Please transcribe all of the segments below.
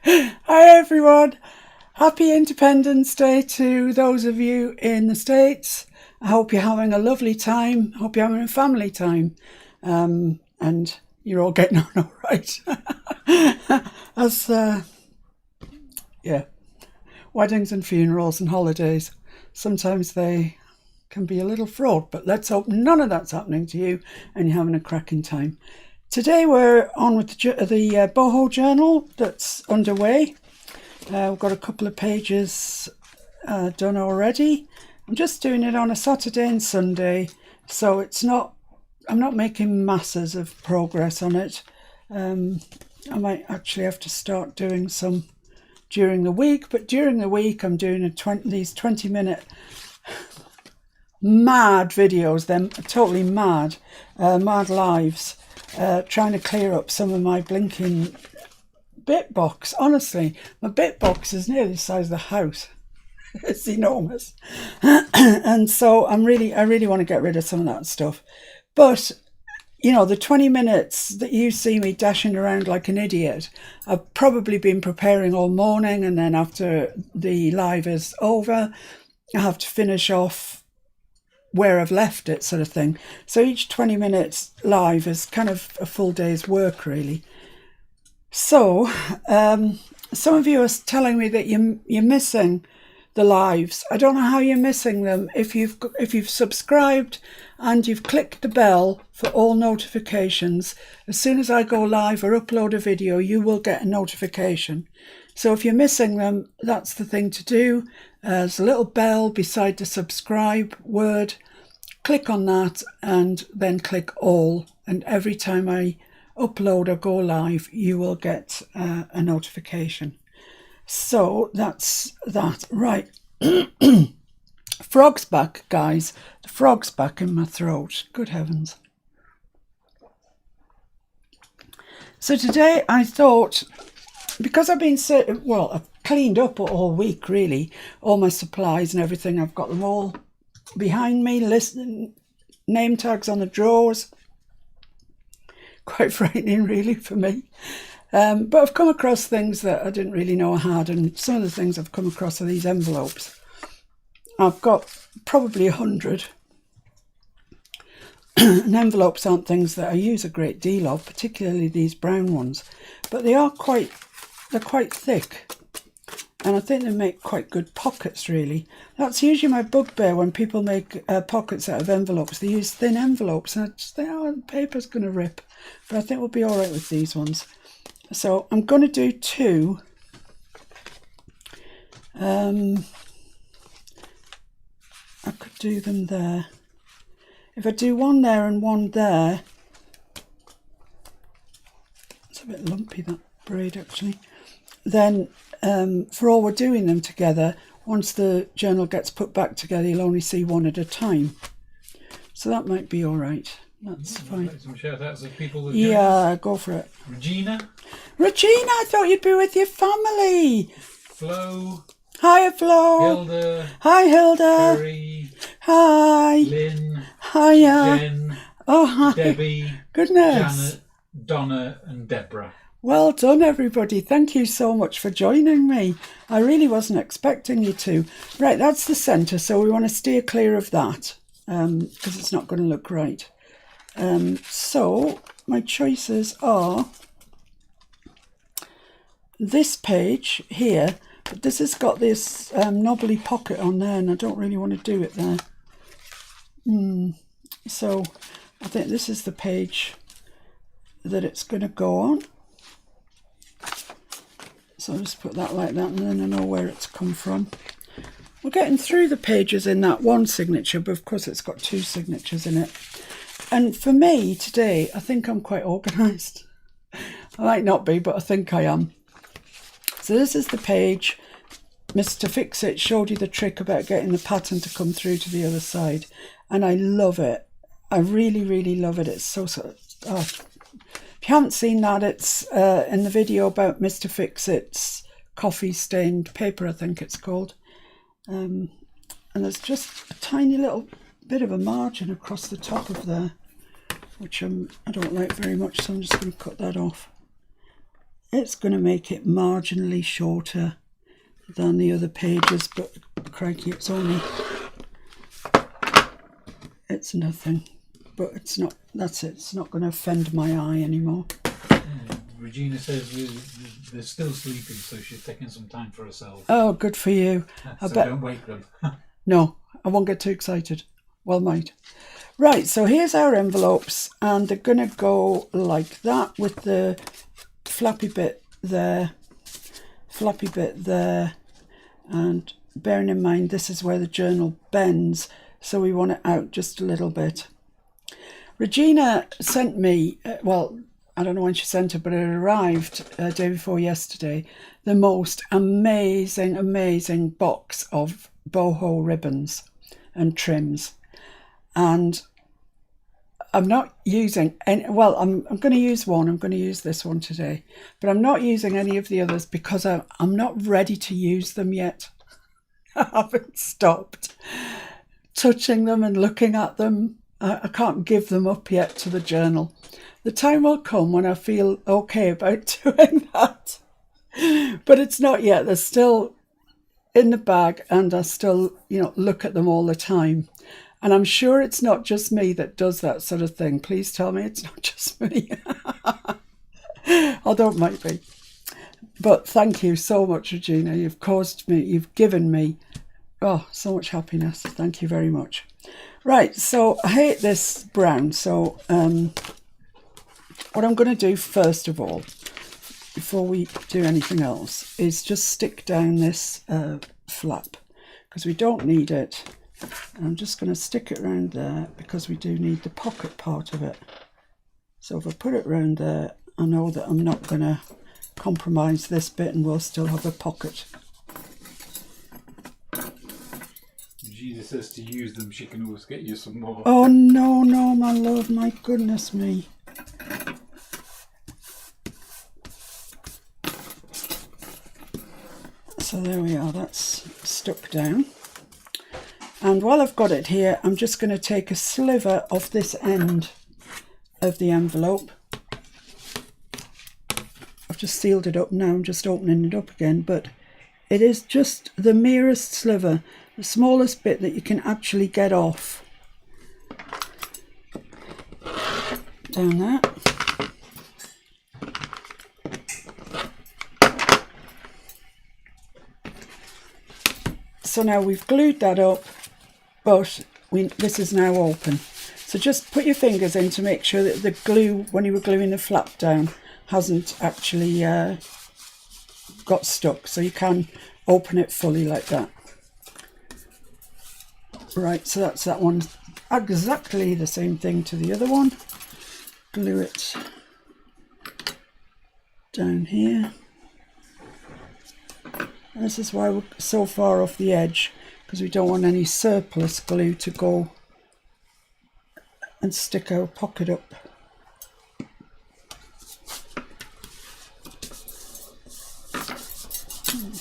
Hi everyone. Happy Independence Day to those of you in the States. I hope you're having a lovely time. I hope you're having a family time. And you're all getting on all right. As, yeah, weddings and funerals and holidays, sometimes they can be a little fraught, but let's hope none of that's happening to you and you're having a cracking time. Today we're on with the BoHo journal that's underway. We've got a couple of pages done already. I'm just doing it on a Saturday and Sunday, so I'm not making masses of progress on it. I might actually have to start doing some during the week, but during the week I'm doing these 20-minute mad videos. They're totally mad lives, trying to clear up some of my blinking bit box. Honestly, my bit box is nearly the size of the house. It's enormous. And so I really want to get rid of some of that stuff. But you know, the 20 minutes that you see me dashing around like an idiot, I've probably been preparing all morning, and then after the live is over, I have to finish off where I've left it, sort of thing. So each 20 minutes live is kind of a full day's work, really. So some of you are telling me that you're missing the lives. I don't know how you're missing them. If you've subscribed and you've clicked the bell for all notifications, as soon as I go live or upload a video, you will get a notification. So if you're missing them, that's the thing to do. There's a little bell beside the subscribe word. Click on that and then click all. And every time I upload or go live, you will get a notification. So that's that. Right. Frog's back, guys. The frog's back in my throat. Good heavens. So today I thought, because I've been I've cleaned up all week, really, all my supplies and everything. I've got them all behind me, name tags on the drawers. Quite frightening, really, for me. But I've come across things that I didn't really know I had, and some of the things I've come across are these envelopes. I've got probably 100. And envelopes aren't things that I use a great deal of, particularly these brown ones, but they're quite thick, and I think they make quite good pockets, really. That's usually my bugbear when people make pockets out of envelopes. They use thin envelopes, and I just think, oh, the paper's going to rip. But I think we'll be all right with these ones. So I'm going to do two. I could do them there. If I do one there and one there, it's a bit lumpy, that braid, actually. Then for all we're doing them together, once the journal gets put back together, you'll only see one at a time. So that might be all right. That's fine. Some shout outs of people that yeah, go for it. Regina, I thought you'd be with your family. Flo. Hi, Flo. Hilda. Hi, Hilda. Terry. Hi. Lynn. Hiya. Jen. Oh, hi. Debbie. Goodness. Janet. Donna and Deborah. Well done, everybody. Thank you so much for joining me. I really wasn't expecting you to. Right, that's the centre, so we want to steer clear of that because it's not going to look right. So my choices are this page here, but this has got this knobbly pocket on there, and I don't really want to do it there. So I think this is the page that it's going to go on. So I'll just put that like that, and then I know where it's come from. We're getting through the pages in that one signature, but of course it's got two signatures in it. And for me today, I think I'm quite organised. I might not be, but I think I am. So this is the page. Mr. Fix-It showed you the trick about getting the pattern to come through to the other side. And I love it. I really, really love it. It's so... if you haven't seen that, it's in the video about Mr. Fix-It's coffee stained paper, I think it's called. And there's just a tiny little bit of a margin across the top of there, which I don't like very much, so I'm just going to cut that off. it's going to make it marginally shorter than the other pages, but crikey, it's nothing. But it's not, that's it, it's not going to offend my eye anymore. Regina says they're still sleeping, so she's taking some time for herself. Oh, good for you. So don't wake them. No, I won't get too excited. Well, might. Right, so here's our envelopes, and they're going to go like that with the flappy bit there, and bearing in mind this is where the journal bends, so we want it out just a little bit. Regina sent me, well, I don't know when she sent it, but it arrived day before yesterday, the most amazing box of BoHo ribbons and trims. And I'm not using any, well, I'm going to use one. I'm going to use this one today, but I'm not using any of the others because I'm not ready to use them yet. I haven't stopped touching them and looking at them. I can't give them up yet to the journal. The time will come when I feel okay about doing that, but it's not yet. They're still in the bag, and I still, look at them all the time. And I'm sure it's not just me that does that sort of thing. Please tell me it's not just me. Although it might be. But thank you so much, Regina. You've given me, so much happiness. Thank you very much. Right, so I hate this brown. So what I'm going to do first of all, before we do anything else, is just stick down this flap, because we don't need it. I'm just going to stick it around there because we do need the pocket part of it. So if I put it around there, I know that I'm not going to compromise this bit, and we'll still have a pocket. Jesus says to use them, she can always get you some more. Oh no, my love, my goodness me. So there we are, that's stuck down. And while I've got it here, I'm just going to take a sliver off this end of the envelope. I've just sealed it up now, I'm just opening it up again, but it is just the merest sliver, the smallest bit that you can actually get off. Down there. So now we've glued that up, but this is now open. So just put your fingers in to make sure that the glue, when you were gluing the flap down, hasn't actually got stuck. So you can open it fully like that. Right, so that's that one. Exactly the same thing to the other one. Glue it down here. And this is why we're so far off the edge, because we don't want any surplus glue to go and stick our pocket up.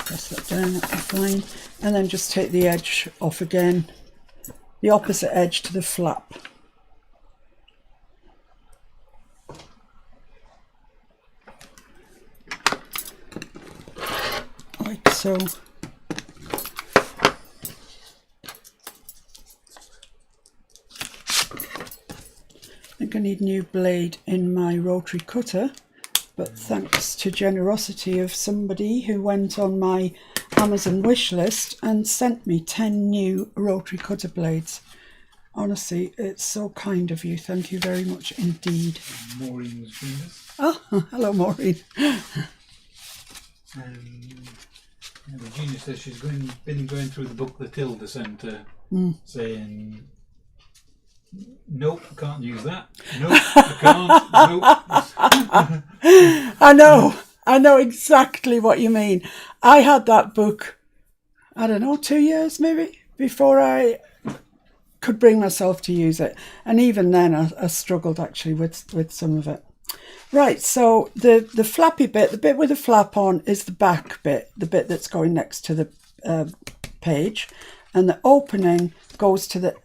Press that down, that'll be fine. And then just take the edge off again, the opposite edge to the flap. Like so. I think I need a new blade in my rotary cutter, but thanks to generosity of somebody who went on my Amazon wish list and sent me 10 new rotary cutter blades. Honestly, it's so kind of you. Thank you very much indeed. Maureen was doing this. Oh, hello Maureen. Regina says she's been going through the book that Tilda sent her, saying, nope, I can't use that. Nope, I can't. Nope. I know exactly what you mean. I had that book, I don't know, 2 years maybe, before I could bring myself to use it. And even then I struggled actually with some of it. Right, so the flappy bit, the bit with the flap on, is the back bit, the bit that's going next to the page. And the opening goes to the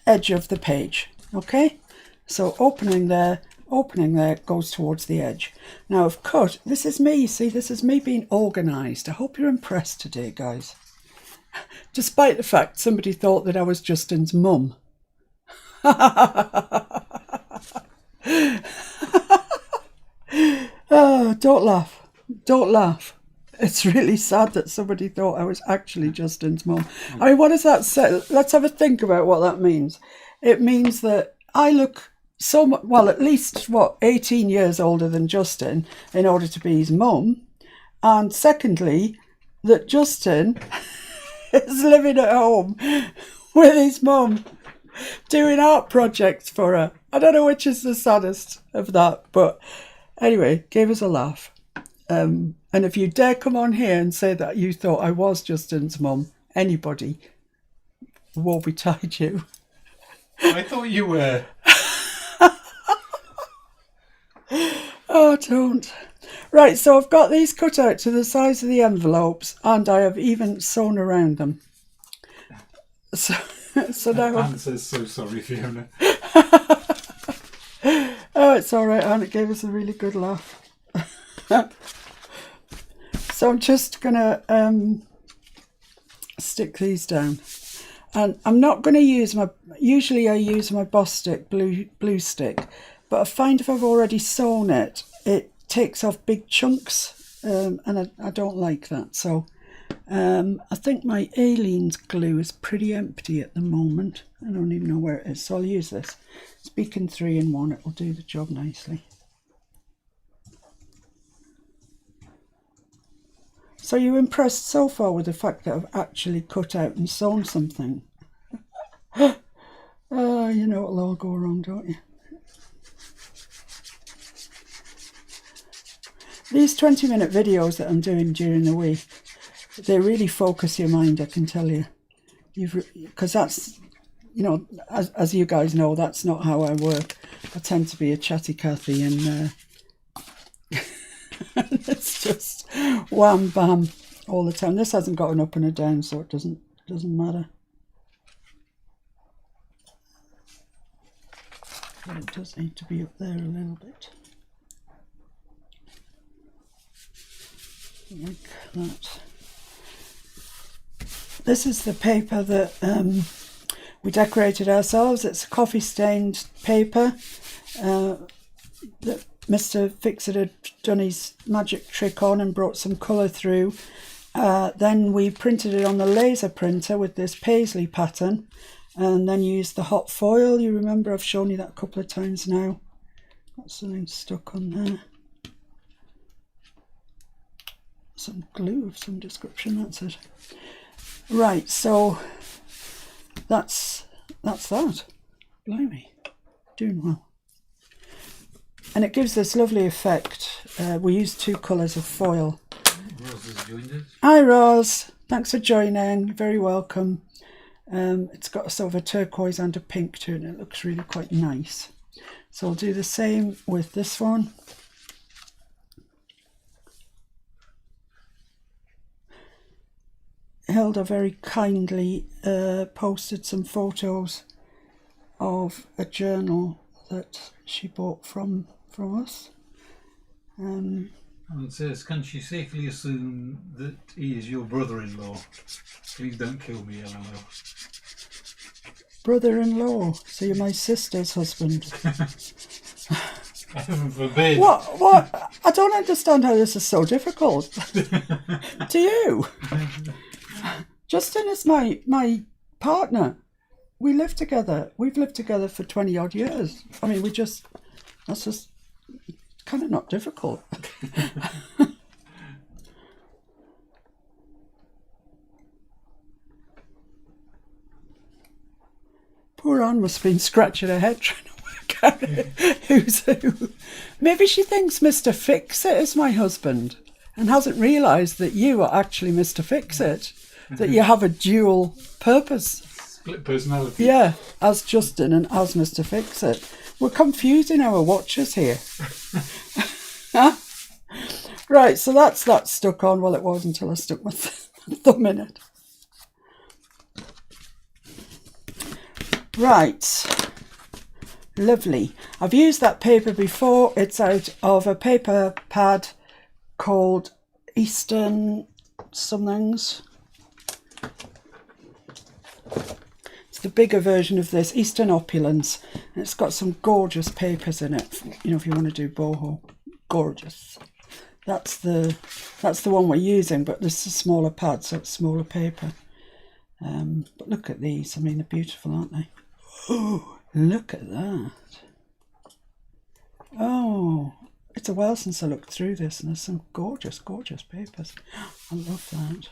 edge of the page. Okay, so opening there, opening there goes towards the edge. Now I've cut, this is me, see, this is me being organised. I hope you're impressed today, guys. Despite the fact somebody thought that I was Justin's mum. Oh, don't laugh. Don't laugh. It's really sad that somebody thought I was actually Justin's mum. I mean, what does that say? Let's have a think about what that means. It means that I look so much, well, at least, 18 years older than Justin in order to be his mum. And secondly, that Justin is living at home with his mum, doing art projects for her. I don't know which is the saddest of that, but anyway, gave us a laugh. And if you dare come on here and say that you thought I was Justin's mum, anybody, woe betide you. I thought you were. Oh, don't. Right, so I've got these cut out to the size of the envelopes, and I have even sewn around them. So now Anne says so sorry, Fiona. Oh, it's all right, Anne. It gave us a really good laugh. So I'm just going to stick these down. And I'm not going to use usually I use my Boss Stick, blue stick. But I find if I've already sewn it, it takes off big chunks. And I don't like that. So I think my Aleene's glue is pretty empty at the moment. I don't even know where it is. So I'll use this. It's Beacon 3-in-1. It will do the job nicely. So you impressed so far with the fact that I've actually cut out and sewn something? Oh, you know it'll all go wrong, don't you? These 20-minute videos that I'm doing during the week, they really focus your mind, I can tell you. Because that's, you know, as you guys know, that's not how I work. I tend to be a chatty Cathy and it's just wham bam all the time. This hasn't got an up and a down, so it doesn't matter. But it does need to be up there a little bit. Like that. This is the paper that we decorated ourselves. It's a coffee stained paper that Mr. Fixit had done his magic trick on and brought some colour through. Then we printed it on the laser printer with this paisley pattern and then used the hot foil. You remember I've shown you that a couple of times now. Got something stuck on there. Some glue of some description, that's it. Right, so that's that. Blimey, doing well. And it gives this lovely effect. We used 2 colours of foil. Rose has joined us. Hi Rose, thanks for joining, very welcome. It's got a sort of a turquoise and a pink to it and it looks really quite nice. So I'll do the same with this one. Hilda very kindly posted some photos of a journal that she bought from us. And it says, can she safely assume that he is your brother-in-law? Please don't kill me, LOL. Brother-in-law? So you're my sister's husband? Heaven forbid. What? I don't understand how this is so difficult. Do you? Justin is my partner. We live together. We've lived together for 20 odd years. I mean, that's just kind of not difficult. Poor Anne must have been scratching her head trying to work out who's who. Maybe she thinks Mr. Fix-It is my husband and hasn't realised that you are actually Mr. Fix-It, that you have a dual purpose. Split personality. Yeah, as Justin and as Mr. Fix-It. We're confusing our watchers here. Right, so that's that stuck on. Well, it was until I stuck my thumb in it. Right. lovely. I've used that paper before. It's out of a paper pad called Eastern somethings. It's the bigger version of this, Eastern Opulence. And it's got some gorgeous papers in it, you know, if you want to do boho. Gorgeous. That's the one we're using, but this is a smaller pad, so it's smaller paper. But look at these. I mean, they're beautiful, aren't they? Oh, look at that. Oh, it's a while since I looked through this, and there's some gorgeous, gorgeous papers. I love that.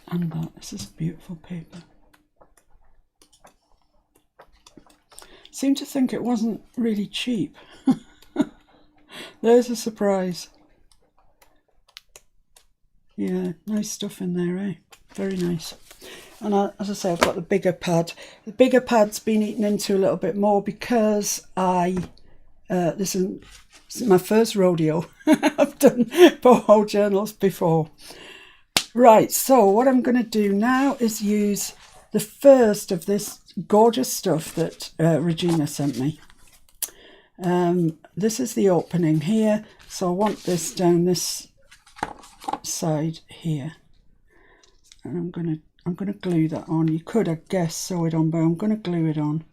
And that. This is beautiful paper. Seemed to think it wasn't really cheap. There's a surprise. Yeah, nice stuff in there, eh? Very nice. And as I say, I've got the bigger pad. The bigger pad's been eaten into a little bit more because this is my first rodeo. I've done boho journals before. Right, so what I'm going to do now is use the first of this gorgeous stuff that Regina sent me. This is the opening here, so I want this down this side here, and I'm gonna glue that on. You could, I guess, sew it on, but I'm gonna glue it on.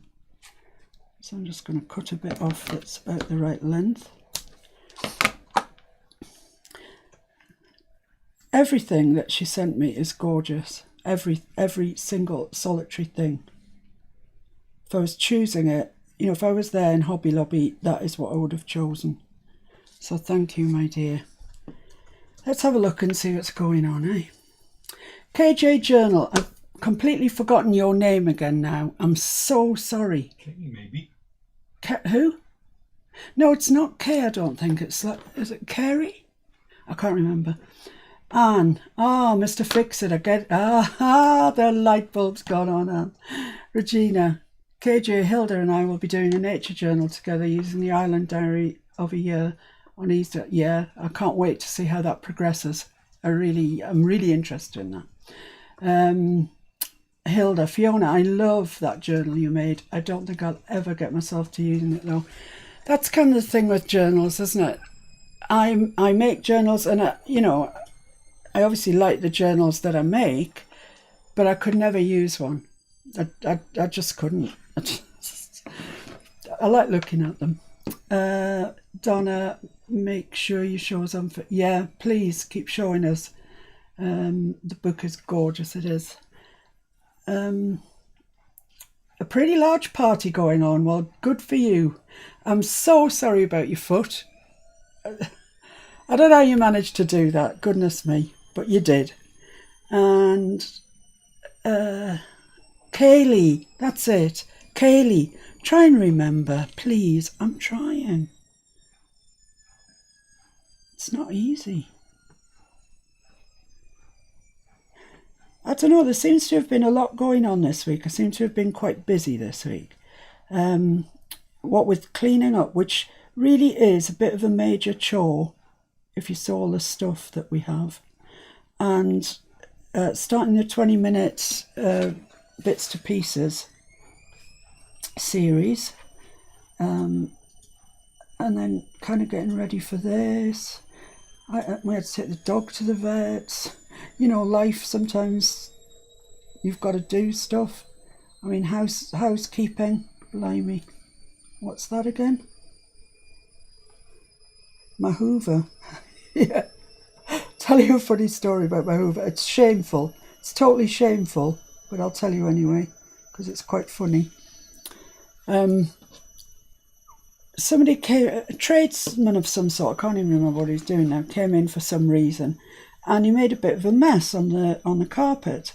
So I'm just gonna cut a bit off that's about the right length. Everything that she sent me is gorgeous. Every single solitary thing. If I was choosing it, you know, if I was there in Hobby Lobby, that is what I would have chosen. So thank you, my dear. Let's have a look and see what's going on, eh? KJ Journal, I've completely forgotten your name again now. I'm so sorry. Maybe. Who? No, it's not Kay, I don't think. It's like, is it Carrie? I can't remember. Anne. Oh, Mr. Fix-It. I get, the light bulb's gone on, Anne. Regina. KJ, Hilda and I will be doing a nature journal together using the Island Diary of a Year on Easter. Yeah, I can't wait to see how that progresses. I'm really interested in that. Hilda, Fiona, I love that journal you made. I don't think I'll ever get myself to using it though. That's kind of the thing with journals, isn't it? I make journals, and you know, I obviously like the journals that I make, but I could never use one. I just couldn't. I like looking at them. Donna, make sure you show us on. Yeah, please keep showing us. The book is gorgeous. It is. A pretty large party going on. Well, good for you. I'm so sorry about your foot. I don't know how you managed to do that. Goodness me, but you did. And Kaylee, that's it. Kaylee, try and remember, please. I'm trying. It's not easy. I don't know, there seems to have been a lot going on this week. I seem to have been quite busy this week. What with cleaning up, which really is a bit of a major chore if you saw all the stuff that we have. And starting the 20 minutes bits to pieces series. And then kind of getting ready for this. We had to take the dog to the vets. You know, life, sometimes you've got to do stuff. I mean, housekeeping, blimey. What's that again? My Hoover. Yeah. Tell you a funny story about my Hoover. It's shameful. It's totally shameful, but I'll tell you anyway, because it's quite funny. Somebody came, a tradesman of some sort, I can't even remember what he's doing now, came in for some reason, and he made a bit of a mess on the carpet.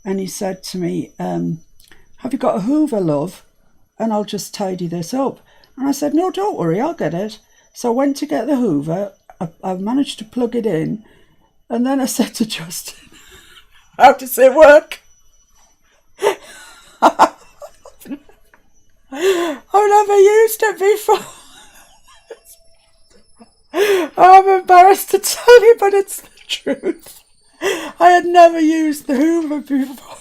And he said to me, have you got a Hoover, love? And I'll just tidy this up. And I said, no, don't worry, I'll get it. So I went to get the Hoover. I managed to plug it in. And then I said to Justin, how does it work? I've never used it before. I'm embarrassed to tell you, but it's the truth. I had never used the Hoover before.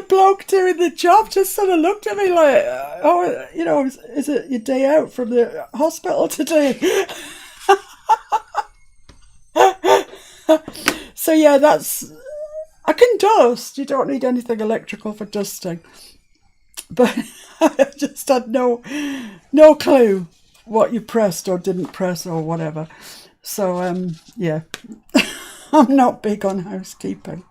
bloke doing the job just sort of looked at me like, oh, you know, is it your day out from the hospital today? So yeah, I can dust. You don't need anything electrical for dusting. But I just had no clue what you pressed or didn't press or whatever. So yeah, I'm not big on housekeeping.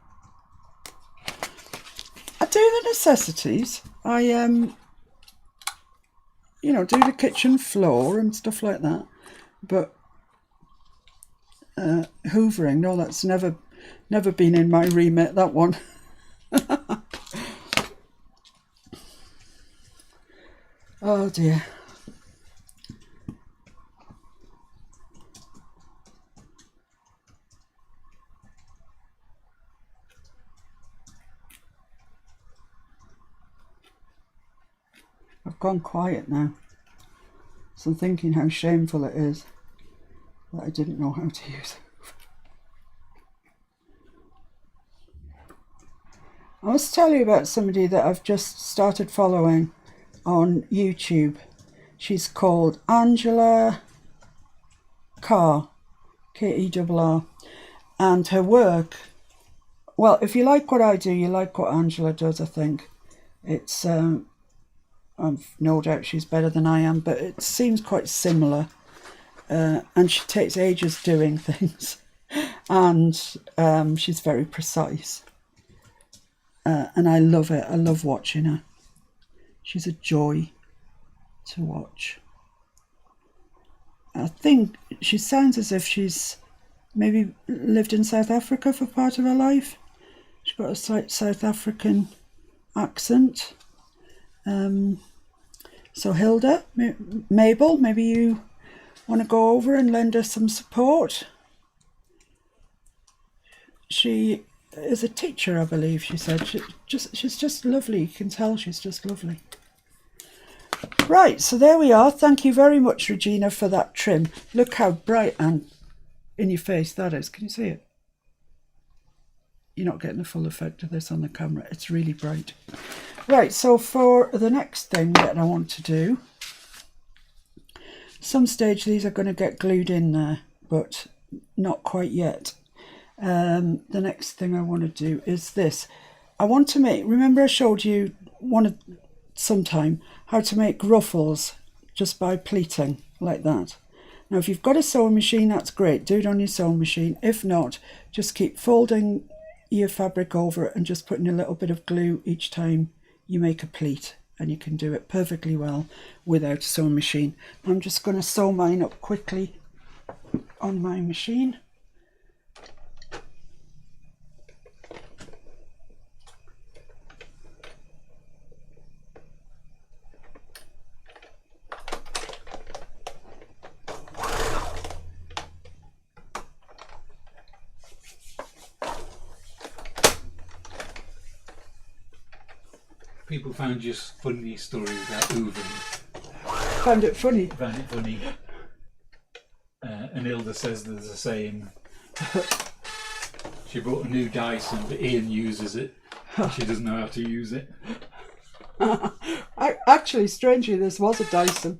I do the necessities. I you know, do the kitchen floor and stuff like that. But hoovering, no, that's never been in my remit, that one. Oh dear. I've gone quiet now, so I'm thinking how shameful it is that I didn't know how to use it. I must tell you about somebody that I've just started following on YouTube. She's called Angela Carr, Kerr, and her work, well, if you like what I do, you like what Angela does, I think. It's I've no doubt she's better than I am, but it seems quite similar. And she takes ages doing things, and she's very precise. And I love it. I love watching her. She's a joy to watch. I think she sounds as if she's maybe lived in South Africa for part of her life. She's got a slight South African accent. So Hilda, Mabel, maybe you want to go over and lend her some support. She is a teacher, I believe, she said. She's just lovely. You can tell she's just lovely. Right, so there we are. Thank you very much, Regina, for that trim. Look how bright and in your face that is. Can you see it? You're not getting the full effect of this on the camera. It's really bright. Right, so for the next thing that I want to do, some stage these are going to get glued in there, but not quite yet. The next thing I want to do is this. I want to make, remember I showed you sometime how to make ruffles just by pleating like that. Now if you've got a sewing machine, that's great, do it on your sewing machine. If not, just keep folding your fabric over it and just putting a little bit of glue each time you make a pleat, and you can do it perfectly well without a sewing machine. I'm just going to sew mine up quickly on my machine. People found just funny stories about hoovering. Found it funny. Found it funny. And Hilda says there's a saying. She bought a new Dyson, but Ian uses it. She doesn't know how to use it. Actually, strangely, this was a Dyson.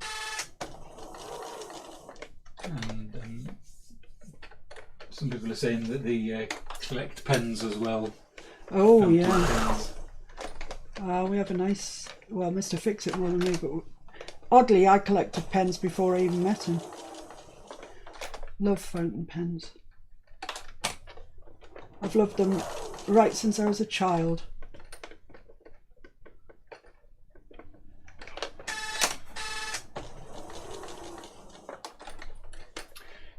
And some people are saying that they collect pens as well. Oh, yeah. Pens. We have a nice, well, Mr. Fix-It more than me, but oddly I collected pens before I even met him. Love fountain pens. I've loved them right since I was a child.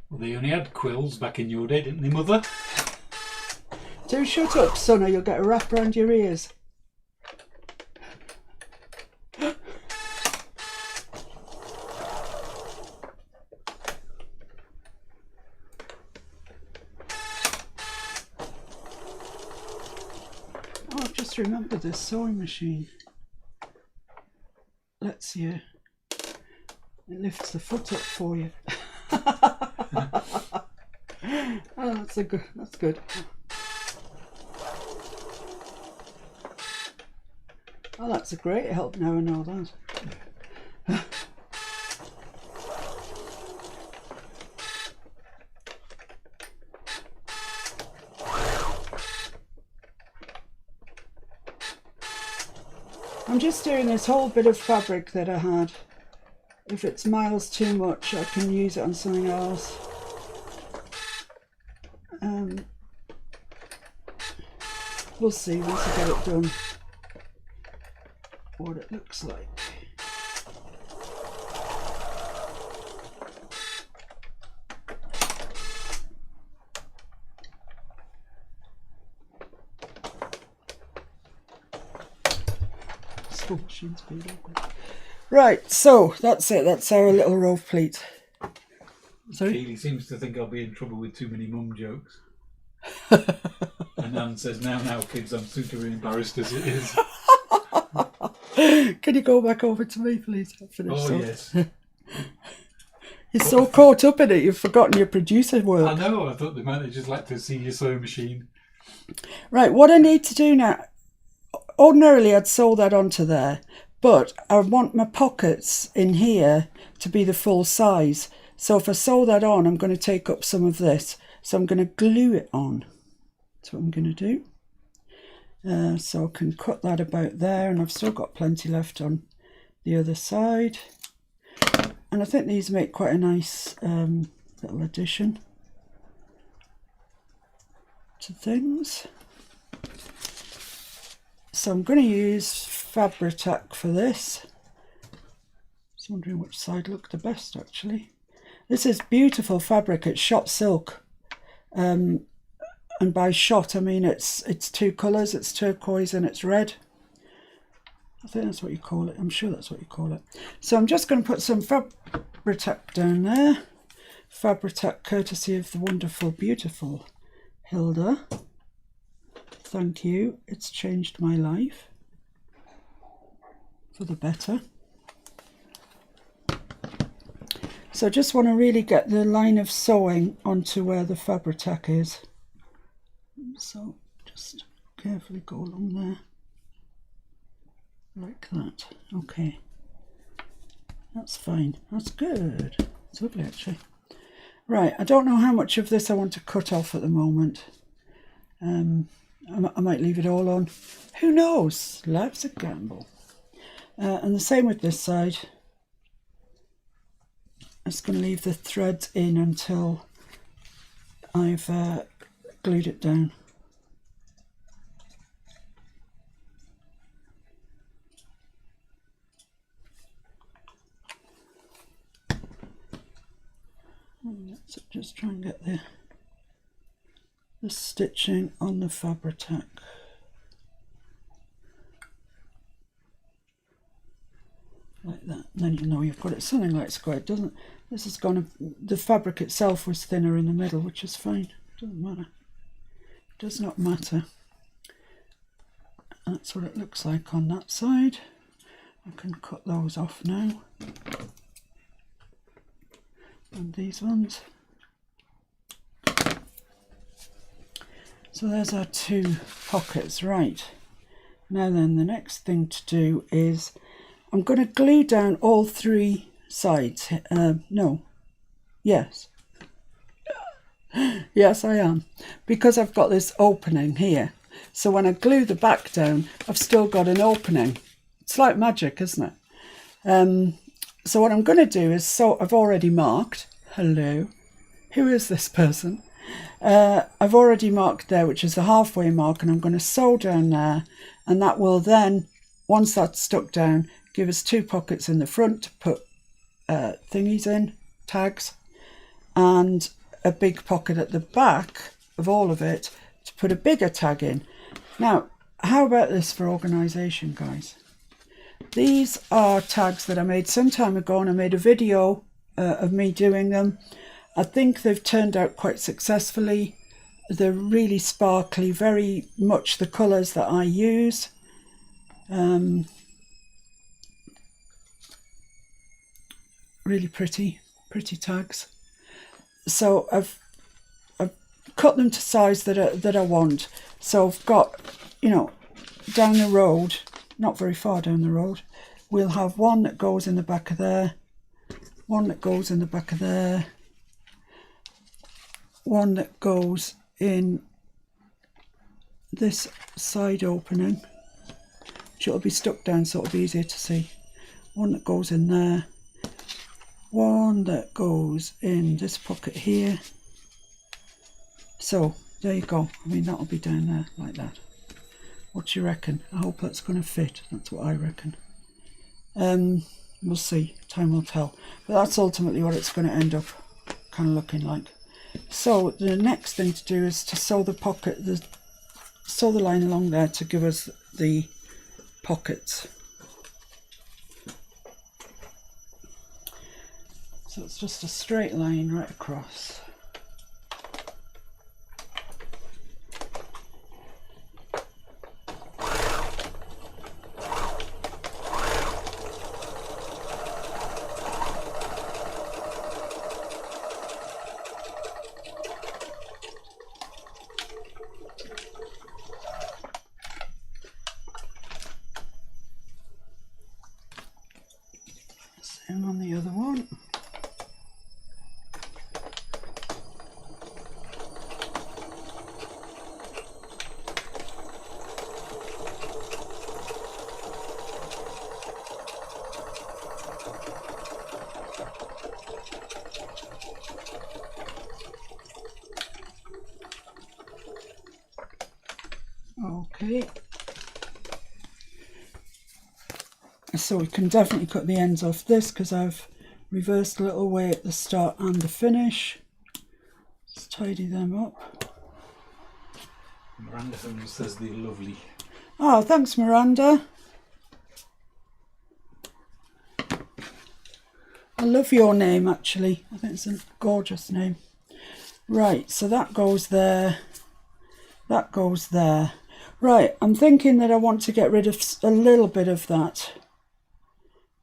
Well, they only had quills back in your day, didn't they, Mother? Do shut up, son, or you'll get a wrap around your ears. Remember this sewing machine lets you, it lifts the foot up for you. Oh, that's good. Oh, that's a great help now I know that. I'm just doing this whole bit of fabric that I had. If it's miles too much, I can use it on something else. We'll see once I get it done what it looks like. Right, so that's it. That's our little rove pleat. Sorry? Keely seems to think I'll be in trouble with too many mum jokes. And Anne says, now, kids, I'm super embarrassed as it is. Can you go back over to me, please? Yes. You're so caught up in it, you've forgotten your producer work. I know, I thought they might have just like to see your sewing machine. Right, what I need to do now, ordinarily I'd sew that onto there, but I want my pockets in here to be the full size. So if I sew that on, I'm going to take up some of this. So I'm going to glue it on. That's what I'm going to do. So I can cut that about there, and I've still got plenty left on the other side. And I think these make quite a nice little addition to things. So I'm going to use Fabri-Tac for this. I was wondering which side looked the best actually. This is beautiful fabric. It's shot silk. And by shot I mean it's two colours. It's turquoise and it's red. I think that's what you call it. I'm sure that's what you call it. So I'm just going to put some Fabri-Tac down there. Fabri-Tac courtesy of the wonderful, beautiful Hilda. Thank you. It's changed my life for the better. So I just want to really get the line of sewing onto where the Fabri-Tac is. So just carefully go along there. Like that. Okay. That's fine. That's good. It's lovely actually. Right, I don't know how much of this I want to cut off at the moment. I might leave it all on. Who knows? Life's a gamble. And the same with this side. I'm just going to leave the threads in until I've glued it down. And let's just try and get the stitching on the Fabri-Tac. Like that, and then you know you've got it something like square. It doesn't. This is going to. The fabric itself was thinner in the middle, which is fine. Doesn't matter. Does not matter. That's what it looks like on that side. I can cut those off now. And these ones. So there's our two pockets. Right. Now then, the next thing to do is I'm going to glue down all three sides. Yes. Yes, I am. Because I've got this opening here. So when I glue the back down, I've still got an opening. It's like magic, isn't it? So what I'm going to do is, I've already marked. Hello. Who is this person? I've already marked there, which is the halfway mark, and I'm going to sew down there. And that will then, once that's stuck down, give us two pockets in the front to put thingies in, tags, and a big pocket at the back of all of it to put a bigger tag in. Now, how about this for organisation, guys? These are tags that I made some time ago, and I made a video of me doing them. I think they've turned out quite successfully. They're really sparkly, very much the colours that I use. Really pretty tags. So I've cut them to size that I want. So I've got, down the road, not very far down the road, we'll have one that goes in the back of there, one that goes in the back of there, one that goes in this side opening, which will be stuck down so it'll be easier to see, one that goes in there, one that goes in this pocket here. So there you go. I mean, that'll be down there like that. What do you reckon? I hope that's going to fit. That's what I reckon. We'll see. Time will tell. But that's ultimately what it's going to end up kind of looking like. So the next thing to do is to sew the pocket, sew the line along there to give us the pockets. So it's just a straight line right across. Same on the other one. Okay, so we can definitely cut the ends off this because I've reversed a little way at the start and the finish. Just tidy them up. Miranda says they're lovely. Oh, thanks, Miranda. I love your name, actually. I think it's a gorgeous name. Right, so that goes there. That goes there. Right, I'm thinking that I want to get rid of a little bit of that.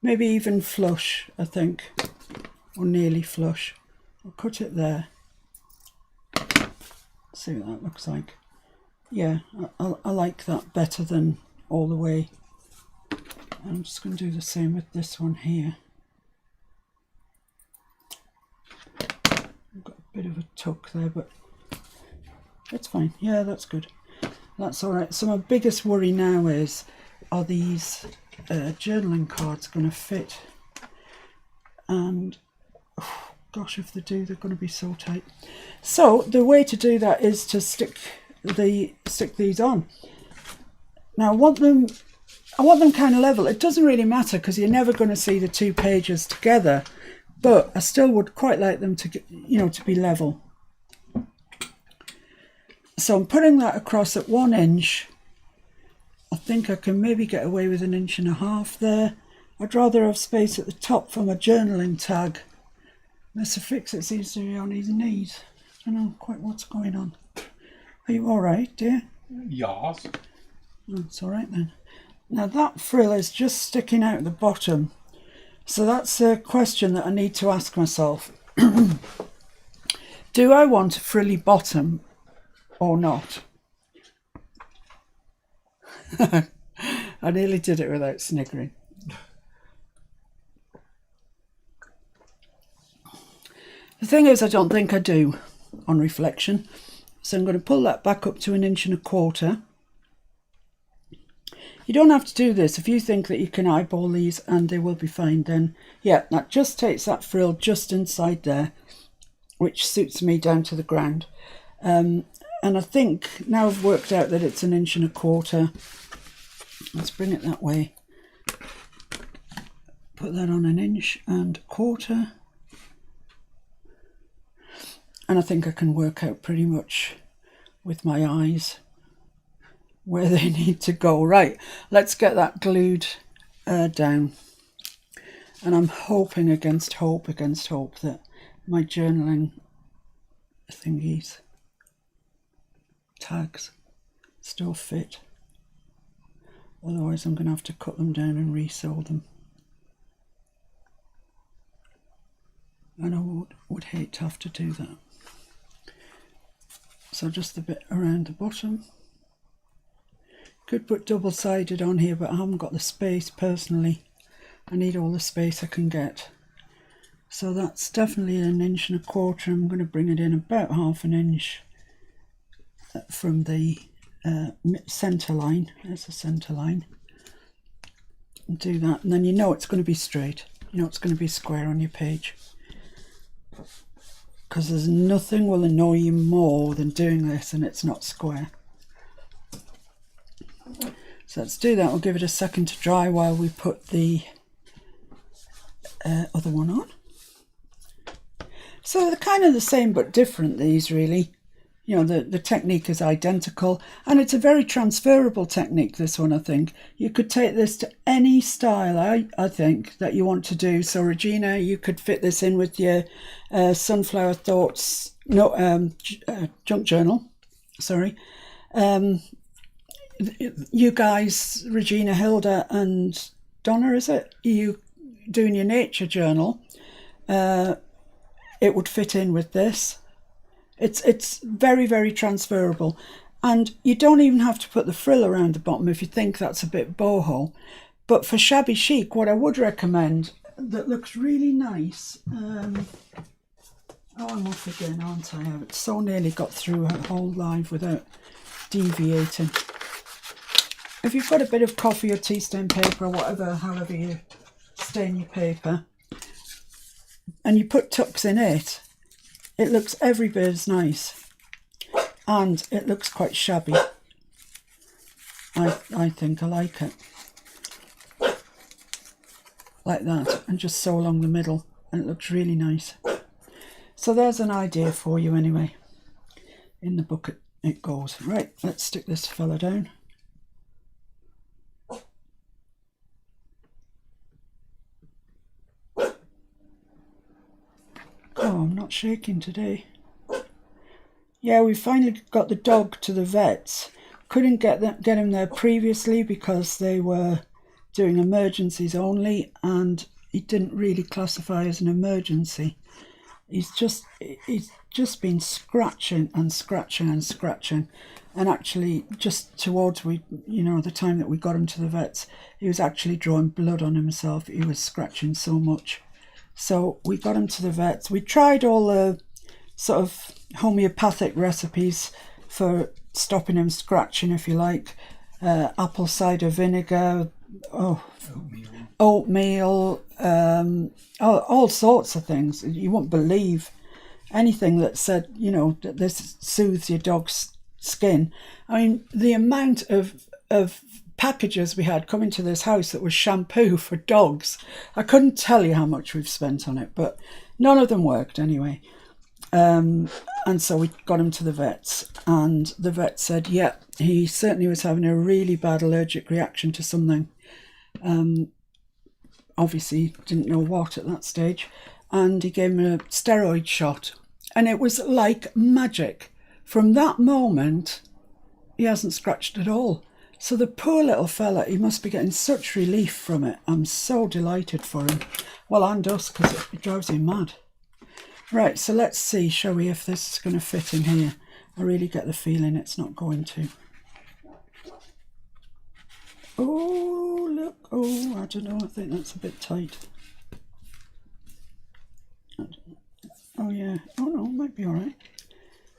Maybe even flush, I think. Or nearly flush. I'll cut it there. See what that looks like. Yeah, I like that better than all the way. I'm just going to do the same with this one here. I've got a bit of a tuck there, but it's fine. Yeah, that's good. That's all right. So my biggest worry now is, are these journaling cards going to fit? And oh, gosh, if they do, they're going to be so tight. So the way to do that is to stick these on. Now I want them kind of level. It doesn't really matter because you're never going to see the two pages together, but I still would quite like them to get, to be level. So I'm putting that across at 1 inch. I think I can maybe get away with 1.5 inches there. I'd rather have space at the top for my journaling tag. Mr. Fix-It seems to be on his knees. I don't know quite what's going on. Are you all right, dear? Yes. That's all right then. Now that frill is just sticking out the bottom. So that's a question that I need to ask myself. Do I want a frilly bottom or not? I nearly did it without sniggering. The thing is, I don't think I do on reflection. So I'm going to pull that back up to 1.25 inches. You don't have to do this. If you think that you can eyeball these and they will be fine, then yeah, that just takes that frill just inside there, which suits me down to the ground. And I think now I've worked out that it's 1.25 inches. Let's bring it that way. Put that on 1.25 inches. And I think I can work out pretty much with my eyes where they need to go. Right, let's get that glued down. And I'm hoping against hope that my journaling thingies, tags, still fit. Otherwise I'm going to have to cut them down and re-sew them. And I would hate to have to do that. So just the bit around the bottom. Could put double-sided on here, but I haven't got the space personally. I need all the space I can get. So that's definitely 1.25 inches. I'm going to bring it in about 1/2 inch from the centre line. There's the centre line. And do that, and then you know it's going to be straight. You know it's going to be square on your page. Because there's nothing will annoy you more than doing this and it's not square. So let's do that. We'll give it a second to dry while we put the other one on. So they're kind of the same but different, these really. You know, the technique is identical, and it's a very transferable technique, this one, I think. You could take this to any style, I think, that you want to do. So Regina, you could fit this in with your Sunflower Thoughts, junk journal, sorry. You guys, Regina, Hilda and Donna, is it? You doing your nature journal, it would fit in with this. It's very, very transferable, and you don't even have to put the frill around the bottom if you think that's a bit boho. But for shabby chic, what I would recommend that looks really nice. Oh, I'm off again, aren't I? I've so nearly got through a whole live without deviating. If you've got a bit of coffee or tea stain paper or whatever, however you stain your paper, and you put tucks in it, it looks every bit as nice, and it looks quite shabby. I think I like it. Like that, and just sew along the middle, and it looks really nice. So there's an idea for you anyway. In the book it goes. Right, let's stick this fella down. Oh, I'm not shaking today. Yeah, we finally got the dog to the vets. Couldn't get him there previously because they were doing emergencies only, and he didn't really classify as an emergency. He's just been scratching and scratching and scratching, and actually just towards the time that we got him to the vets, he was actually drawing blood on himself. He was scratching so much. So we got him to the vets. We tried all the sort of homeopathic recipes for stopping him scratching, if you like. Apple cider vinegar, oatmeal, all sorts of things. You won't believe anything that said, that this soothes your dog's skin. I mean, the amount of packages we had coming to this house that was shampoo for dogs, I couldn't tell you how much we've spent on it, but none of them worked anyway. And so we got him to the vets, and the vet said, yeah, he certainly was having a really bad allergic reaction to something. Obviously didn't know what at that stage, and he gave him a steroid shot, and it was like magic. From that moment, he hasn't scratched at all. So the poor little fella, he must be getting such relief from it. I'm so delighted for him. Well, and us, because it drives him mad. Right, so let's see, shall we, if this is going to fit in here. I really get the feeling it's not going to. Oh, look. Oh, I don't know. I think that's a bit tight. Oh, yeah. Oh, no, it might be all right.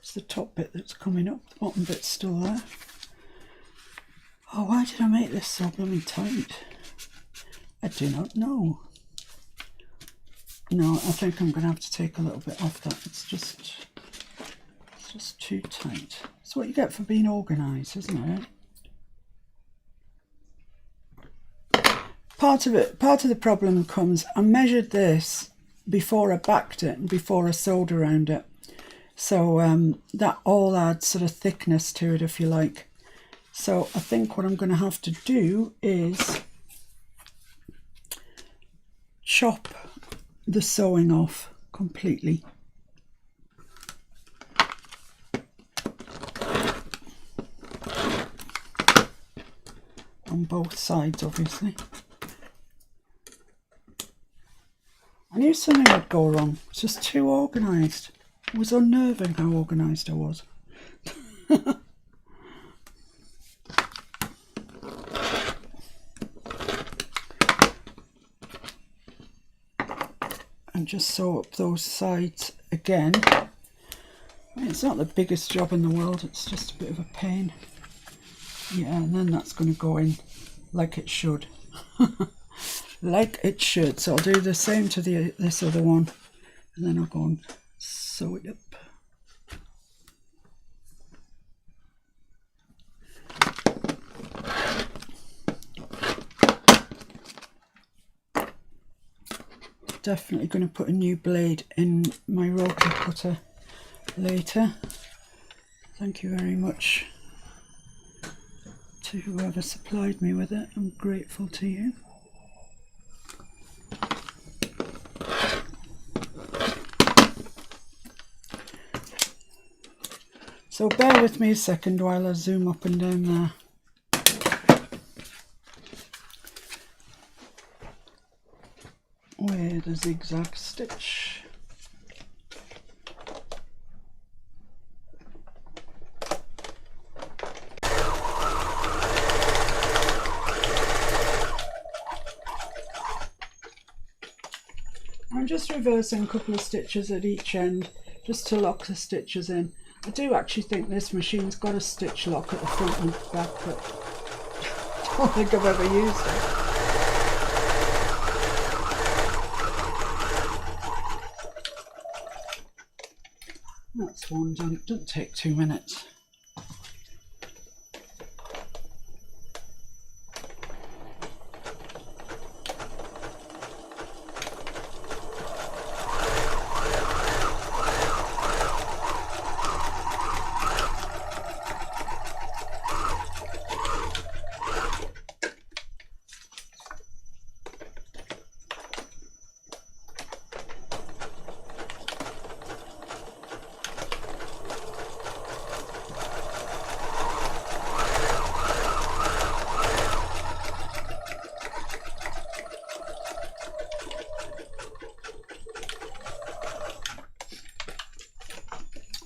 It's the top bit that's coming up. The bottom bit's still there. Oh, why did I make this so blooming tight? I do not know. No, I think I'm going to have to take a little bit off that. It's just too tight. It's what you get for being organised, isn't it? Part of the problem comes, I measured this before I backed it and before I sewed around it. So that all adds sort of thickness to it, if you like. So I think what I'm going to have to do is chop the sewing off completely. On both sides, obviously. I knew something would go wrong. It's just too organised. It was unnerving how organised I was. and just sew up those sides again. It's not the biggest job in the world, it's just a bit of a pain. Yeah, and then that's going to go in like it should. Like it should. So I'll do the same to this other one, and then I'll go and sew it up. Definitely going to put a new blade in my rotary cutter later. Thank you very much to whoever supplied me with it. I'm grateful to you. So bear with me a second while I zoom up and down there. With a zigzag stitch. I'm just reversing a couple of stitches at each end just to lock the stitches in. I do actually think this machine's got a stitch lock at the front and back, but I don't think I've ever used it. That's one done. It doesn't take 2 minutes.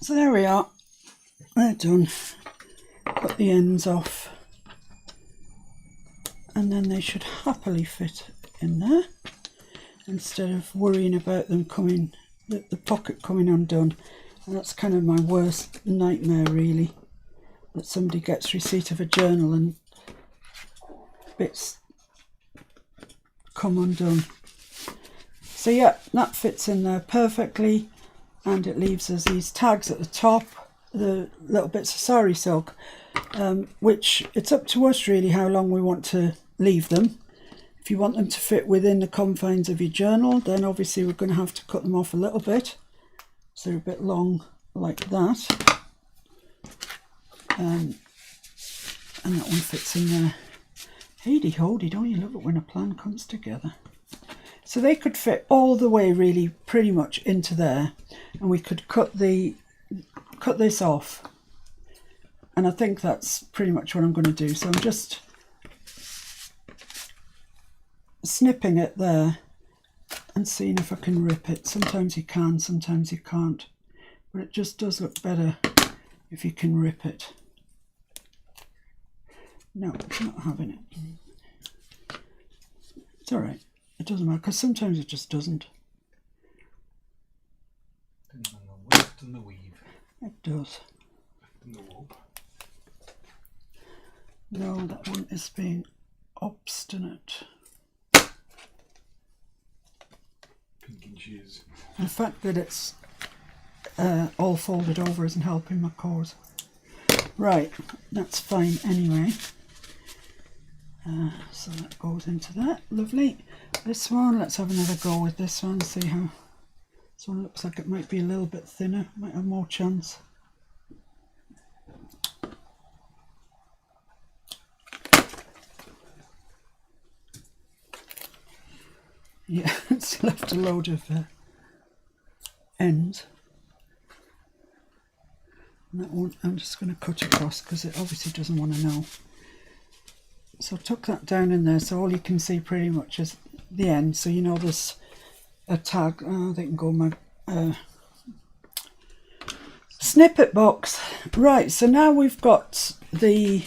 So there we are, they're done. Cut the ends off and then they should happily fit in there instead of worrying about them coming, the pocket coming undone. And that's kind of my worst nightmare really, that somebody gets receipt of a journal and bits come undone. So yeah, that fits in there perfectly. And it leaves us these tags at the top, the little bits of sari silk, which it's up to us really how long we want to leave them. If you want them to fit within the confines of your journal, then obviously we're going to have to cut them off a little bit. So they're a bit long like that. And that one fits in there. Heidi holdy, don't you love it when a plan comes together? So they could fit all the way really pretty much into there, and we could cut this off, and I think that's pretty much what I'm going to do. So I'm just snipping it there and seeing if I can rip it. Sometimes you can, sometimes you can't, but it just does look better if you can rip it. No, it's not having it. It's all right. It doesn't matter, because sometimes it just doesn't. Depends on the weft and the weave. It does. And the warp. No, that one is being obstinate. Pink and shoes. The fact that it's all folded over isn't helping my cause. Right, that's fine anyway. So that goes into that. Lovely. This one, let's have another go with this one, see how this one looks like it might be a little bit thinner, might have more chance. Yeah, it's left a load of ends. And that one I'm just going to cut across because it obviously doesn't want to know. So I tuck that down in there so all you can see pretty much is the end. So you know there's a tag. Oh, they can go in my snippet box. Right, so now we've got the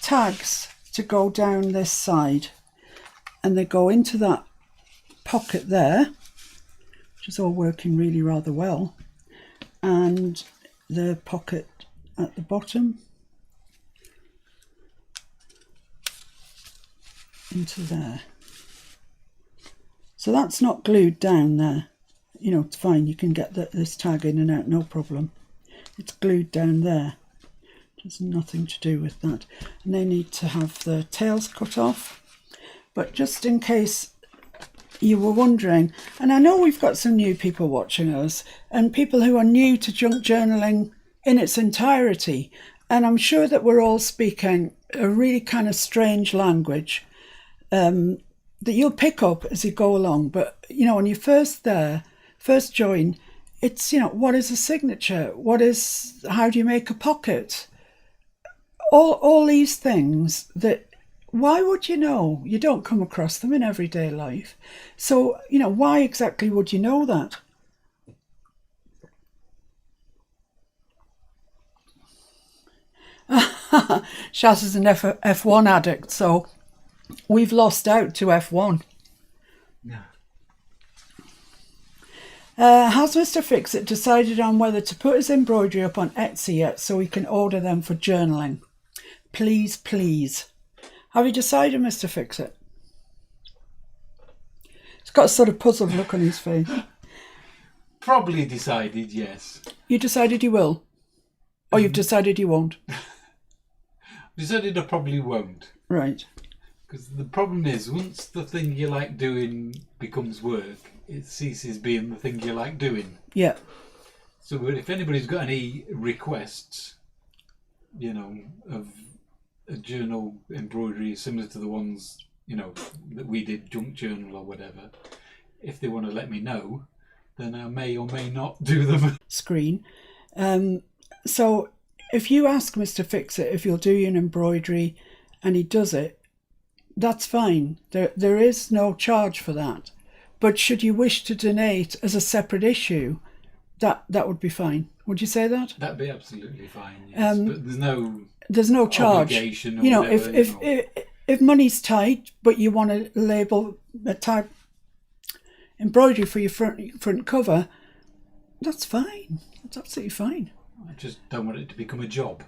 tags to go down this side, and they go into that pocket there, which is all working really rather well. And the pocket at the bottom into there. So that's not glued down there. You know, it's fine. You can get this tag in and out, no problem. It's glued down there. There's nothing to do with that. And they need to have the tails cut off. But just in case you were wondering, and I know we've got some new people watching us, and people who are new to junk journaling in its entirety, and I'm sure that we're all speaking a really kind of strange language that you'll pick up as you go along. But, you know, when you first join, it's, you know, what is a signature? How do you make a pocket? All these things that, why would you know? You don't come across them in everyday life. So, you know, why exactly would you know that? Shaz is an F1 addict, so we've lost out to F1. Yeah. Has Mr. Fix-It decided on whether to put his embroidery up on Etsy yet so we can order them for journaling? Please, please. Have you decided, Mr. Fix-It? He's got a sort of puzzled look on his face. Probably decided, yes. You decided you will? Or you've decided you won't? Decided I probably won't. Right. Because the problem is, once the thing you like doing becomes work, it ceases being the thing you like doing. Yeah. So if anybody's got any requests, you know, of a journal embroidery similar to the ones, you know, that we did, junk journal or whatever, if they want to let me know, then I may or may not do them. Screen. So if you ask Mr. Fix-It if you'll do an embroidery and he does it, that's fine. There is no charge for that. But should you wish to donate as a separate issue, that would be fine. Would you say that? That'd be absolutely fine, yes. But there's no charge. Obligation or you know, whatever, if money's tight, but you want to label a type embroidery for your front cover, that's fine. That's absolutely fine. I just don't want it to become a job.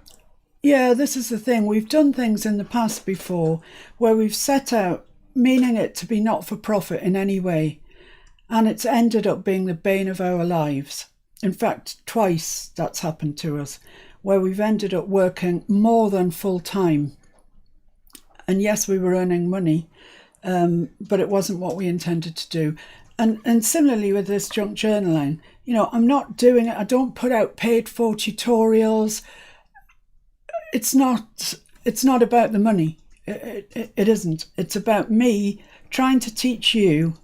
Yeah, this is the thing. We've done things in the past before where we've set out meaning it to be not for profit in any way, and it's ended up being the bane of our lives. In fact, twice that's happened to us, where we've ended up working more than full time. And yes, we were earning money, but it wasn't what we intended to do. And similarly with this junk journaling, you know, I'm not doing it. I don't put out paid for tutorials. It's not about the money. It isn't. It's about me trying to teach you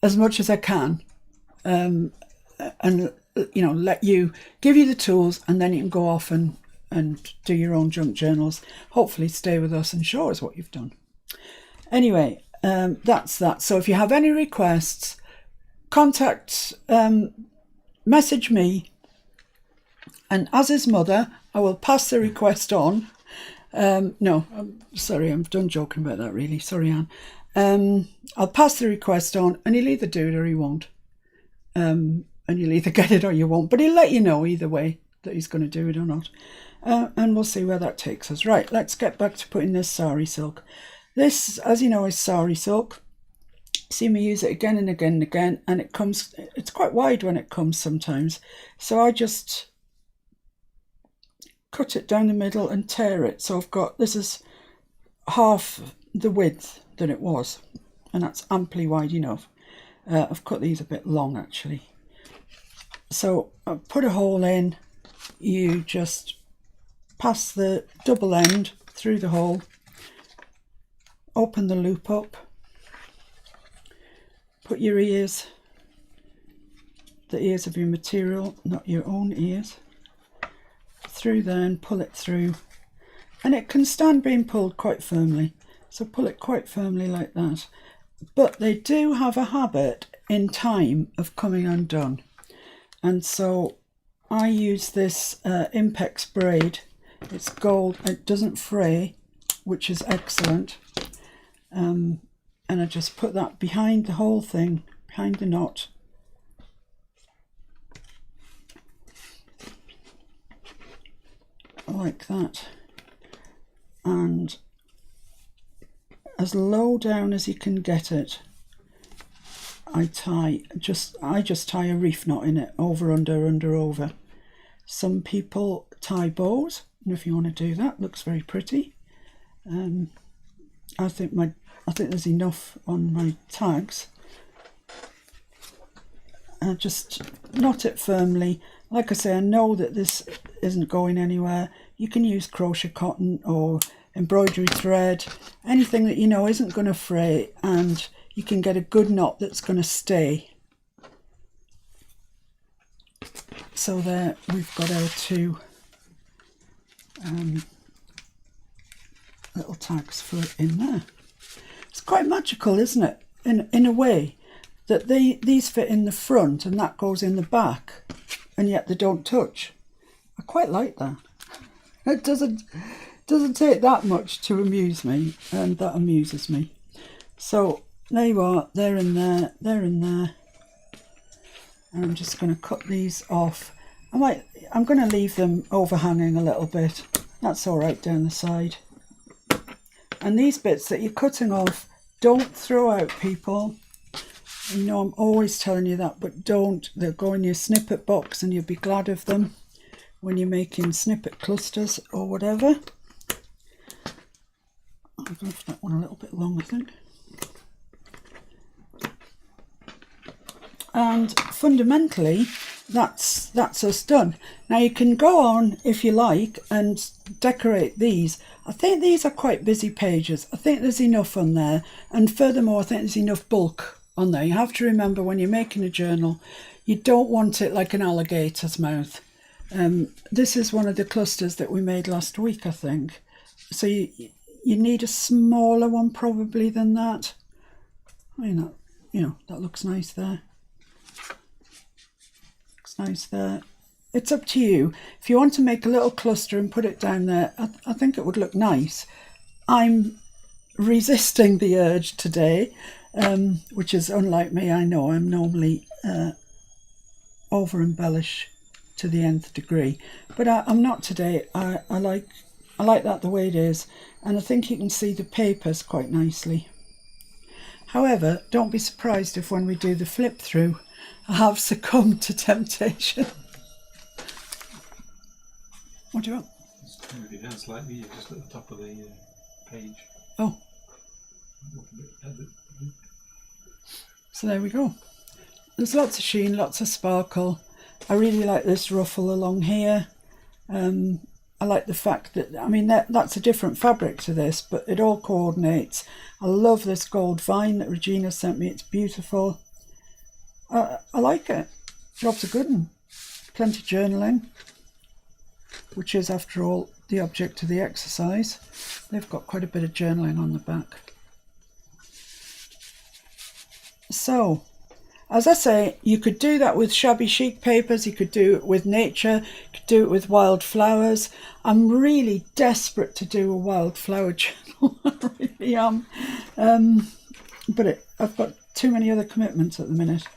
as much as I can, and you know, give you the tools, and then you can go off and do your own junk journals. Hopefully stay with us and show us what you've done. Anyway, that's that. So if you have any requests, message me, and as his mother, I will pass the request on. No, I'm sorry, I'm done joking about that, really. Sorry, Anne. I'll pass the request on, and he'll either do it or he won't. And you'll either get it or you won't. But he'll let you know either way that he's going to do it or not. And we'll see where that takes us. Right, let's get back to putting this sari silk. This, as you know, is sari silk. See me use it again and again and again, and it's quite wide when it comes sometimes. So I just cut it down the middle and tear it. So this is half the width that it was, and that's amply wide enough. I've cut these a bit long actually. So I put a hole in, you just pass the double end through the hole, open the loop up, put your ears, the ears of your material, not your own ears, through there and pull it through, and it can stand being pulled quite firmly, so pull it quite firmly like that. But they do have a habit in time of coming undone, and so I use this Impex braid. It's gold, it doesn't fray, which is excellent, and I just put that behind the whole thing behind the knot. Like that. And as low down as you can get it, I just tie a reef knot in it, over, under, under, over. Some people tie bows, and if you want to do that, looks very pretty. I think there's enough on my tags. Just knot it firmly. Like I say, I know that this isn't going anywhere. You can use crochet cotton or embroidery thread, anything that you know isn't going to fray, and you can get a good knot that's going to stay. So there we've got our two little tags for in there. It's quite magical, isn't it? In a way that these fit in the front and that goes in the back, and yet they don't touch. I quite like that. It doesn't take that much to amuse me, and that amuses me. So there you are, they're in there, they're in there. And I'm just going to cut these off. I'm going to leave them overhanging a little bit. That's all right down the side. And these bits that you're cutting off, don't throw out, people. You know I'm always telling you that, but don't. They'll go in your snippet box and you'll be glad of them when you're making snippet clusters or whatever. I've left that one a little bit long, I think. And fundamentally, that's us done. Now you can go on, if you like, and decorate these. I think these are quite busy pages. I think there's enough on there, and furthermore I think there's enough bulk on there. You have to remember, when you're making a journal, you don't want it like an alligator's mouth. This is one of the clusters that we made last week, I think. So you need a smaller one probably than that. I mean, that looks nice there. Nice there. It's up to you. If you want to make a little cluster and put it down there, I think it would look nice. I'm resisting the urge today, which is unlike me. I know I'm normally over embellish to the nth degree, but I'm not today. I like that the way it is, and I think you can see the papers quite nicely. However, don't be surprised if when we do the flip through I have succumbed to temptation. What do you want? Just move it down slightly, just at the top of the page. Oh. So there we go. There's lots of sheen, lots of sparkle. I really like this ruffle along here. I like the fact that, I mean, that's a different fabric to this, but it all coordinates. I love this gold vine that Regina sent me. It's beautiful. I like it. Job's a good one. Plenty of journaling, which is, after all, the object of the exercise. They've got quite a bit of journaling on the back. So, as I say, you could do that with shabby chic papers, you could do it with nature, you could do it with wildflowers. I'm really desperate to do a wildflower journal, I really am. But I've got too many other commitments at the minute.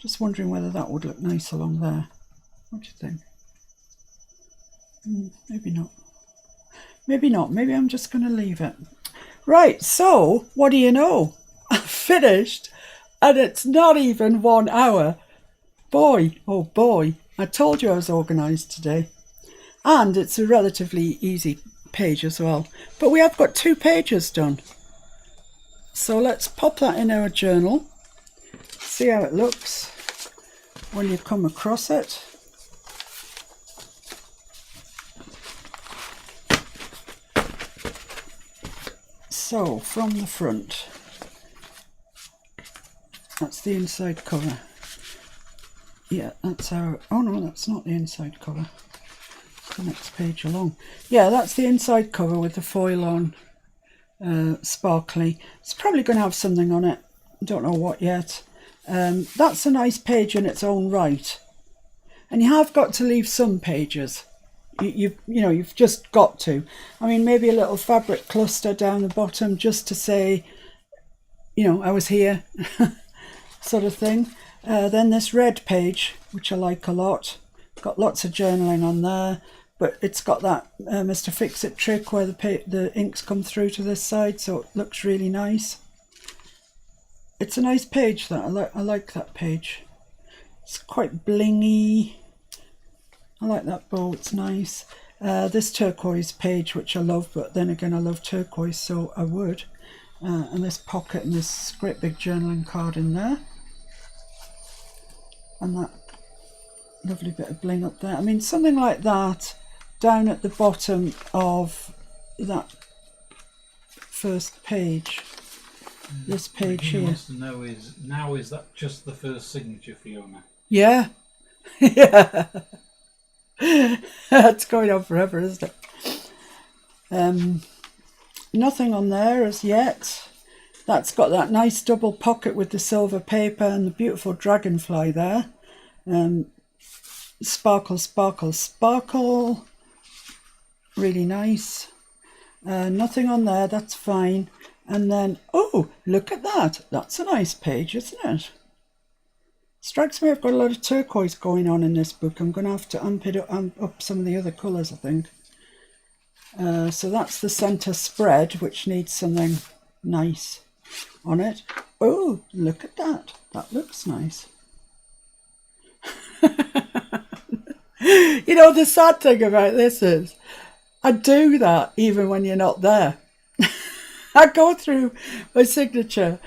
Just wondering whether that would look nice along there. What do you think? Maybe not. Maybe not. Maybe I'm just going to leave it. Right, so what do you know? I've finished and it's not even 1 hour. Boy, oh boy, I told you I was organised today. And it's a relatively easy page as well. But we have got 2 pages done. So let's pop that in our journal. See how it looks when you come across it. So from the front, that's the inside cover. Yeah, that's our, oh no, that's not the inside cover. The next page along. Yeah, that's the inside cover with the foil on, sparkly. It's probably going to have something on it. Don't know what yet. That's a nice page in its own right, and you have got to leave some pages. You've just got to. I mean, maybe a little fabric cluster down the bottom just to say, I was here. sort of thing. Then this red page, which I like a lot. Got lots of journaling on there, but it's got that Mr. Fix-It trick where the inks come through to this side, so it looks really nice. It's a nice page. That I like that page. It's quite blingy. I like that bow. It's nice. This turquoise page, which I love, but then again I love turquoise, so I would. And this pocket and this great big journaling card in there. And that lovely bit of bling up there. I mean, something like that down at the bottom of that first page. This page He here. wants to know is that just the first signature, Fiona? Yeah. Yeah. It's going on forever, isn't it? Nothing on there as yet. That's got that nice double pocket with the silver paper and the beautiful dragonfly there. Sparkle, sparkle, sparkle. Really nice. Nothing on there, that's fine. And then, oh, look at that. That's a nice page, isn't it? Strikes me I've got a lot of turquoise going on in this book. I'm going to have to amp up some of the other colours, I think. So that's the centre spread, which needs something nice on it. Oh, look at that. That looks nice. You know, the sad thing about this is I do that even when you're not there. I go through my signature.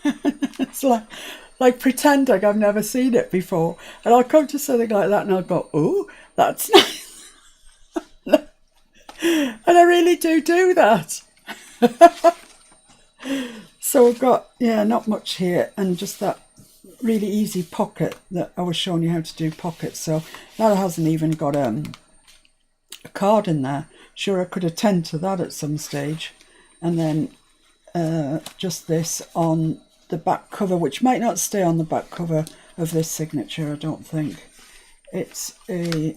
It's like pretending I've never seen it before. And I'll come to something like that and I'll go, oh, that's nice. And I really do that. So I've got, yeah, not much here, and just that really easy pocket that I was showing you how to do pockets. So that hasn't even got a card in there. Sure, I could attend to that at some stage. And then just this on the back cover, which might not stay on the back cover of this signature, I don't think. It's a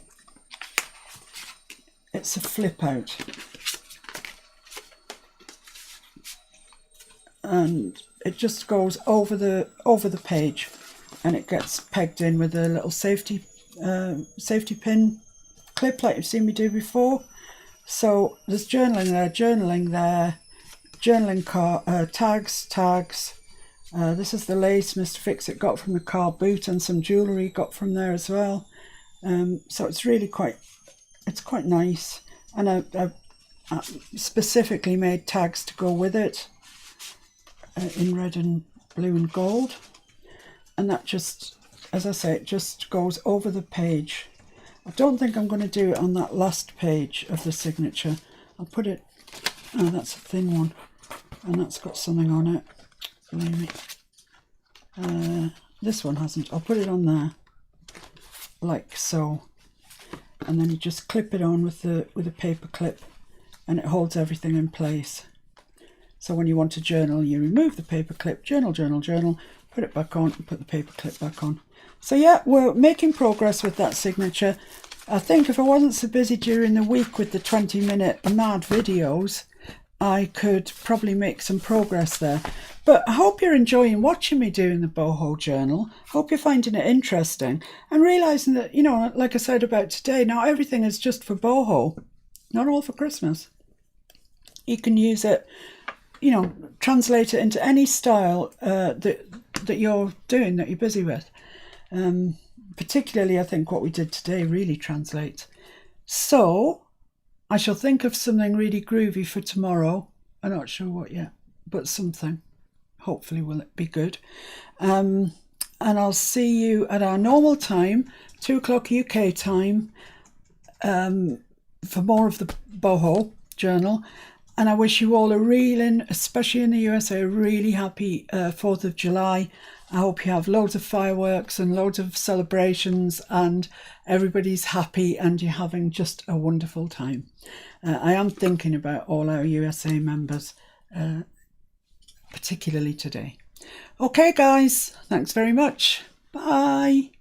flip out. And it just goes over the page, and it gets pegged in with a little safety pin clip like you've seen me do before. So there's journaling there, journaling card, tags. This is the lace Mr. Fix-It got from the car boot, and some jewellery got from there as well. So it's really quite nice. And I specifically made tags to go with it in red and blue and gold. And that just, as I say, it just goes over the page. I don't think I'm going to do it on that last page of the signature. I'll put it, oh, that's a thin one, and that's got something on it. Blimey. This one hasn't. I'll put it on there, like so. And then you just clip it on with a paper clip, and it holds everything in place. So when you want to journal, you remove the paper clip, journal, put it back on, and put the paper clip back on. So yeah, we're making progress with that signature. I think if I wasn't so busy during the week with the 20-minute mad videos, I could probably make some progress there. But I hope you're enjoying watching me doing the BoHo journal. Hope you're finding it interesting and realising that, you know, like I said about today, not everything is just for BoHo. Not all for Christmas. You can use it, you know, translate it into any style that you're doing, that you're busy with. Particularly, I think what we did today really translates. So I shall think of something really groovy for tomorrow. I'm not sure what yet, but something. Hopefully will it be good. And I'll see you at our normal time, 2 o'clock UK time, for more of the BoHo journal. And I wish you all especially in the USA, a really happy 4th of July. I hope you have loads of fireworks and loads of celebrations, and everybody's happy and you're having just a wonderful time. I am thinking about all our USA members, particularly today. Okay, guys, thanks very much. Bye.